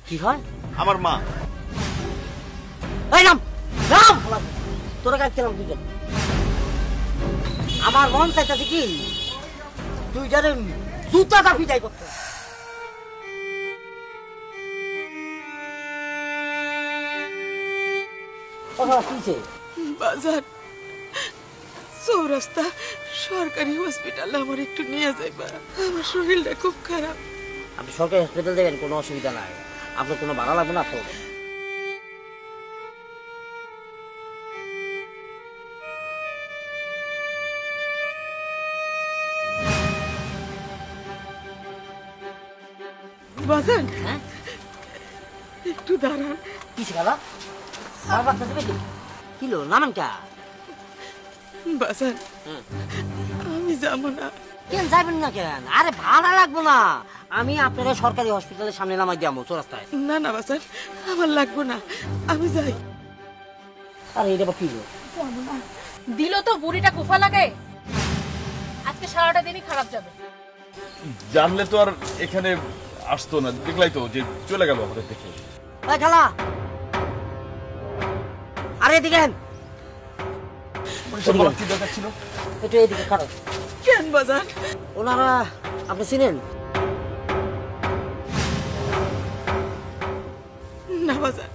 কি হয়? আমার মা। এই নাম নাম তোরা কাজ কেলাম দুজন। আমার মন চাইতেছে কি তুই যারে জুতাটা ফিটাই করতে। বাজার চৌরাস্তা সরকারি হসপিটালে আমার একটু নিয়ে যাইবা, আমার শরীরটা খুব খারাপ। আপনি সরকারি হসপিটাল দেবেন, কোনো অসুবিধা নাই, আপনার কোনো ভাড়া লাগবে না। তো বাজার হ্যাঁ একটু দাঁড়ান। কিসে গেল কিলো নামেন কা? বাজার আমি যাবো না। কেন যাবেন না কেন? আরে ভাড়া লাগবো না, আমি আপনারা সরকারি হসপিটালের সামনে নামাই যাবো চৌরাস্তায়। না না বাজার আমার লাগবো না, আমি যাই। আরে এটা কিলো দিল তো বুড়িটা কুফা লাগে, আজকে সারাটা দিনই খারাপ যাবে। জানলে তো আর এখানে আসতো না, দেখলাই তো যে চলে গেল আমাদের দেখে। এই খালা, আরে এদিকে কি দরকার ছিল? একটু এদিকে খারাপ। কেন বাজার? ওনারা আপনি চিনেন? না বাজার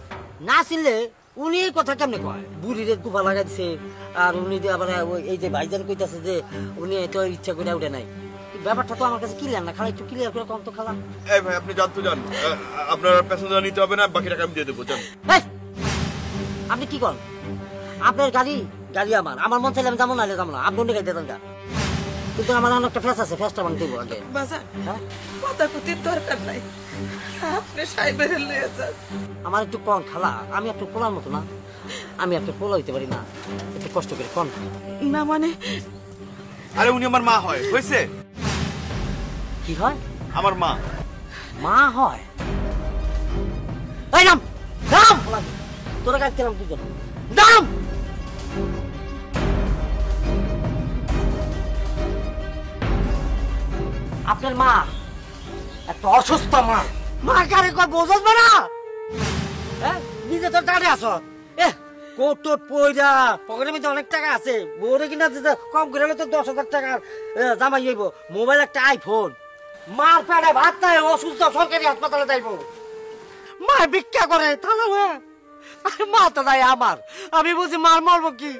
না চিনলে উনি এই কথা কেমনে কয়? বুড়ির কুফা লাগাই দিছে, আর উনি আবার এই যে ভাইজান কইতাছে যে উনি তো ইচ্ছা করে উঠে নাই। ব্যাপারটা তো আমার কাছে ক্লিয়ার না, খালা একটু ক্লিয়ার করে কম তো খালা। এই ভাই আপনি জানতো যান, আপনার প্যাসেঞ্জার নিতে হবে না, বাকি টাকা আমি দিয়ে দেবো। জান আপনি কি করেন? আপনার গাড়ি গাড়ি আমার আমার মন চাইলে আমি যাবো, নাহলে যাবো না। আপনি অন্য গাড়ি দেন গা, কিন্তু আমার অনেকটা ফ্যাস আছে, ফ্যাসটা আমি দেবো আগে। বাজার হ্যাঁ কথা কুতির দরকার নাই, আপনি সাইবের লয়ে যান। আমার একটু কন খালা, আমি একটু পোলার মতো না, আমি একটু পোলা হইতে পারি না, একটু কষ্ট করে কন। না মানে আরে উনি আমার মা হয়, হয়েছে? কি হয়? আমার মা। মা হয়? এই নাম নাম তোরা কাজ কেলাম দুজন নাম। আপনার মা একটা অসুস্থ মা। মা কারে কয় বোঝাস না? হ্যাঁ নিজে তো দাঁড়িয়ে আছো, কোট পয়রা পকেটের মধ্যে অনেক টাকা আছে, বউরে কিনা কম করে হলে তো 10,000 টাকার জামাই হইব, মোবাইল একটা আইফোন। মার পেটে ভাত নাই, অসুস্থ, সরকারি হাসপাতালে যাইব। মা ভিক্ষা করে তাহলে মা তো নাই আমার, আমি বুঝি মার মরবো কি?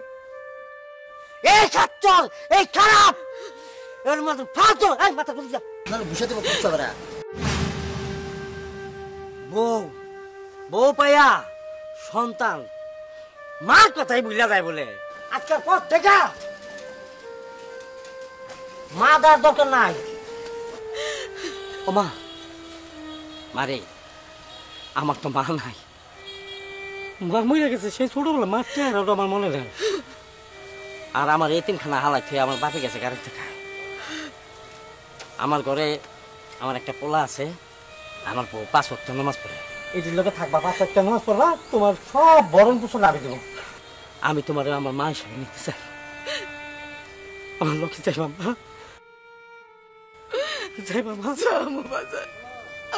এই ছাত্র এই খারাপ এর মধ্যে ফালতু এই মাথা তুলে যা নালে বুঝে দেবো কিছু হবে না। বউ বউ পাইয়া সন্তান মার কথাই ভুলা যায় বলে আজকের পর থেকে মা দেওয়ার দরকার নাই। ও মা মারে, আমার তো মা নাই, মা মরে গেছে সেই ছোটবেলা, মা চেহারাটা আমার মনে নেই। আর আমার এতিমখানা হালাই থেকে আমার বাপে গেছে গাড়িতে খায়। আমার ঘরে আমার একটা পোলা আছে, আমার বউ 5 ওয়াক্ত নামাজ পড়ে। এটির লোকে থাকবা, 5 ওয়াক্ত নামাজ পড়বা, তোমার সব বরণ পোষণ লাভে দেবো। আমি তোমার আমার মা হিসাবে নিতে চাই, আমার লক্ষ্মী চাই মামা, যাই মামা। যাবো বাজার,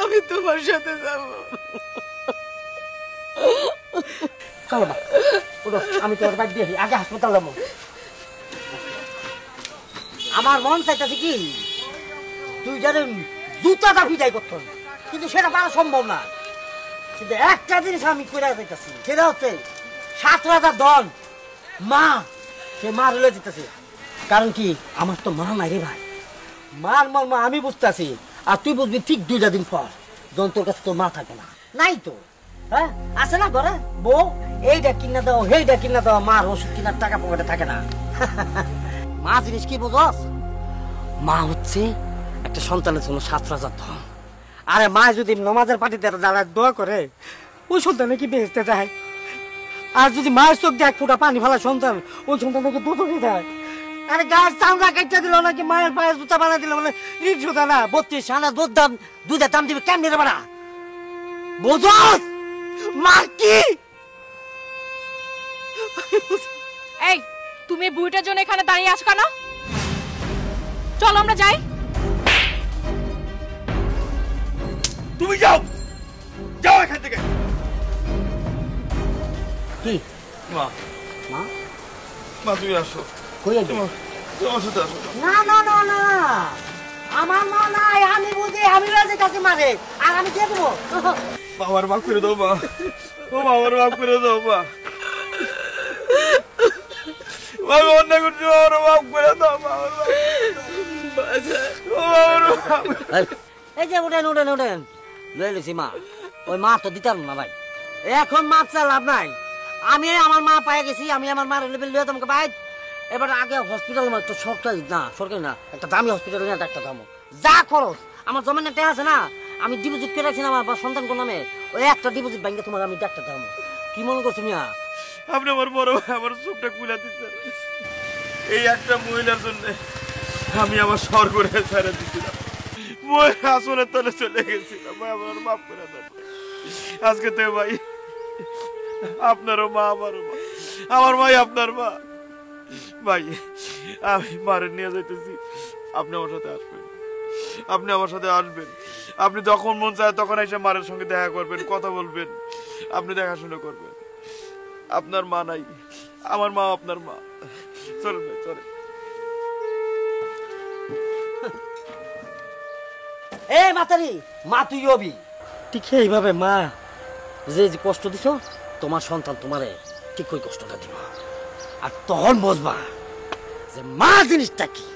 আমি তোমার সাথে যাবো। চলো মা ওঠো, আমি তোমার বাড়ি দিয়ে আগে হাসপাতাল যাবো। আমার মন চাইতেছে কি তুই যারে জুতাটা ফিটাই করতো, কিন্তু সেটা পারা সম্ভব না। কিন্তু একটা জিনিস আমি করে যাইতেছি, সেটা হচ্ছে 7 রাজার দল মা, সে মা রয়ে যেতেছে। কারণ কি আমার তো মা নাই রে ভাই, মার মর্ম আমি বুঝতেছি, আর তুই বুঝবি ঠিক 2 দিন পর, যখন তোর কাছে তোর মা থাকবে না। নাই তো হ্যাঁ আছে না ঘরে বউ, এইটা কিনা দাও সেইটা কিনা দাও, মার ওষুধ কিনার টাকা পকেটে থাকে না। মা জিনিস কি বুঝস? মা হচ্ছে একটা সন্তানের জন্য 7 রাজার ধন। আরে মা যদি নামাজের পাটিতে যারা দোয়া করে, ওই সন্তানে কি বেহেশতে যায়? আর যদি মায়ের চোখ দিয়ে 1 ফোঁটা পানি ফেলা সন্তান, ওই সন্তানকে দুধকে যায়। আরে গাছ চামড়া কেটে দিল নাকি মায়ের পায়ের জুতা বানা দিল বলে রিক জুতা না, 32 আনা দুধের দাম দিবে কেমনি রে বানা? বুঝস মা কি? এই তুমি বুড়িটার জন্য এখানে দাঁড়িয়ে আছো কেন? চলো আমরা যাই। তুমি যাও যাও এখান কি মা মা মা তুমি আসো কই আইছো? তোমার সাথে আসো না না না না আমার মা নাই, আমি বুঝি আমি রাজি কাছে মারে আর আমি দিয়ে দেবো। আমার মাফ করে দাও মা ও মা আমার মাফ করে দাও মা আমি অন্যায় করছি আমার মাফ করে দাও মা এই যে উঠেন উঠেন উঠেন লয়ে লইছি মা। ওই মা তো দিতাম না ভাই, এখন মাপ চা লাভ নাই। আমি আমার মা পায়ে গেছি, আমি আমার মার লয়ে তোমাকে ভাই। এবার আগে হসপিটাল একটা সরকারি না, সরকারি না, একটা দামি হসপিটাল না, একটা দামও যা খরচ আমার জমানে টাকা আছে না, আমি ডিপোজিট করে রাখছি না আমার সন্তান কোন নামে, ওই একটা ডিপোজিট ব্যাংকে তোমার আমি ডাক্তার দামো। কি মনে করছো মিয়া? আপনি আমার বড় ভাই আমার চোখটা খুলে দিচ্ছেন। এই একটা মহিলার জন্য আমি আমার স্বর করে ছেড়ে দিচ্ছিলাম, মই আসলে তলে চলে গেছিলাম। ভাই আমার মাফ করে দেন আজকে তো ভাই আপনারও মা আমারও মা, আমার ভাই আপনার মা। ভাই আমি মারে নিয়ে যাইতেছি, আপনি আমার সাথে আসবেন, আপনি আমার সাথে আসবেন। আপনি যখন মন চায় তখন এসে মারের সঙ্গে দেখা করবেন, কথা বলবেন, আপনি দেখাশোনা করবেন। আপনার মা নাই, আমার মা আপনার মা। চলেন ভাই চলেন। এ মাতারি মা, তুই হবি ঠিক এইভাবে মা যে যে কষ্ট দিছ, তোমার সন্তান তোমারে ঠিক ওই কষ্টটা দিব। আর তখন বুঝবা যে মা জিনিসটা কি।